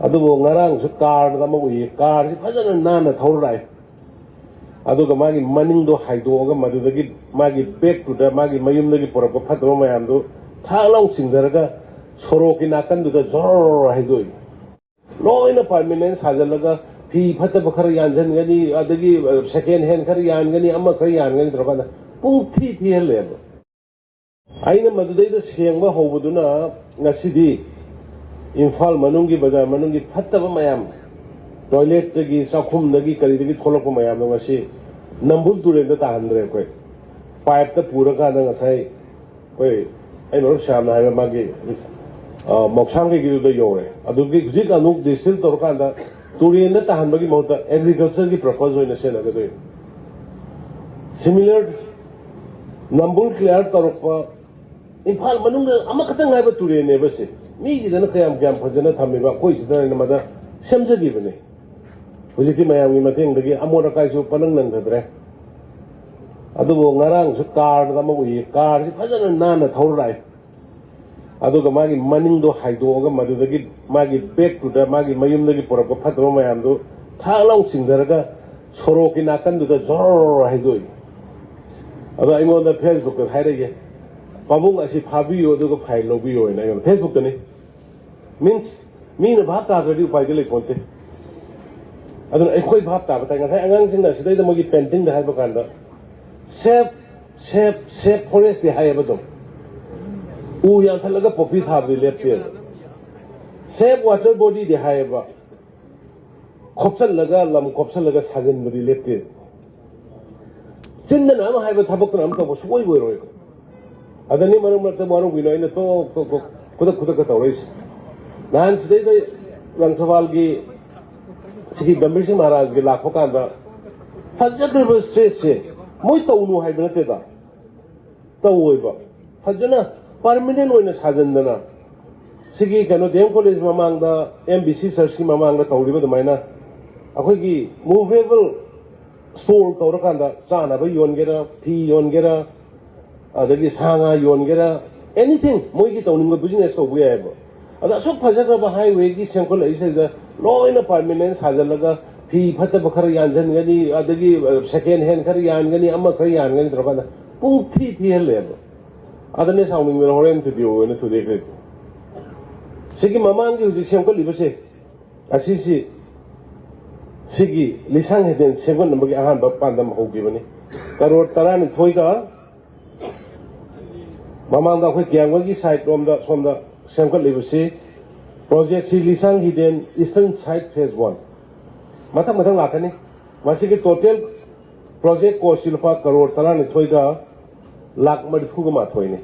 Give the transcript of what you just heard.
Aduga ngarang su car da ma ui car si phajana nana thaurai aduga magi maning do haidoga madudagi magi back to da magi mayum dagi porapka Fattaba mayam do thalau singdaraga soroki nakan do da zor haidoi loina permanent sajalaga fi Fattaba khara Yanjangani adagi second hand khara Yanjangani ama khara Yanjangani drabana pung thi thihanle aina madudai da sengba hobuduna ngasidi Imphal manungi bazar manungi Fattaba mayam toilet dagi sakhum dagi kari dagi tholok mayam no ngasi nambul turen da tahandre koi pipe ta pura ka da ngasai koi ai no shamna hai magi moksang gi da yore adu gi jik anuk disil tor ka da turen da tahan bagi mauta agriculture gi purpose hoina se na ga similar nambul clear torpa Imphal manunga ama khatang hai ba turen ne ba se mi gi dana kayam kayam phajana thameba koi sidana na mada samjagi bane hujiki mayam gi mateng dagi amora kai su panang nang thadre adugo ngarang su car da ma ui car si phajana nana thaurai aduga magi maning do haidoga madudagi magi back to da magi mayum dagi porapka Fattaba mayam do thalau singdaraga soroki nakan do da zor haidoi adu aingo da Facebook ka hairege pabung asi phabiyo aduga file lobiyo na Facebook ni means me na bhat ta gadi upai de lekonte adun ekoi bhat ta batai ngai angang sing na sidai da mogi painting da hai ba kanda save forest Haiyeba dum u Yanthatlaga popi thabadi Lepte save water body de Haiyeba khopsalaga lam khopsalaga sajin badi Lepte chinna na ma Haiyeba thabak na am to soi goi roi adani marum ta marum binoi na to kuda ka tawais nan sidai da Rangthawal gi sigi Biren Singh Maharaj gi lakho ka da fajjat stress se moi tawnu hai bnate da tawoiba fajjana permanent oina sajandana sigi kano dem college mamang da MBC search ki mamang da tawriba damaina akhoi gi movable store tawrakanda chana ba yongera phi yongera adagi sanga yongera anything moi gi tawning business to buya ba ada sok phajaka ba highway gi senkol ai se da loina permanent sajalaga phi Fattaba khara Yanjangani adagi second hand khara Yanjangani ama khara Yanjangani drabana pung thi thihanle adane sounding me horen video ne to dekre sigi mamang gi hujik senkol libase asisi sigi lisang heden seven number gi ahan ba pandam hogi bani karor tarani thoiga mamang da khoi kyangwa gi side rom da somda senkol libase project si lisang heden eastern side phase 1 matang lakani masigi total project cost silpa karor tarani thoiga lakh madphu ga ma thoine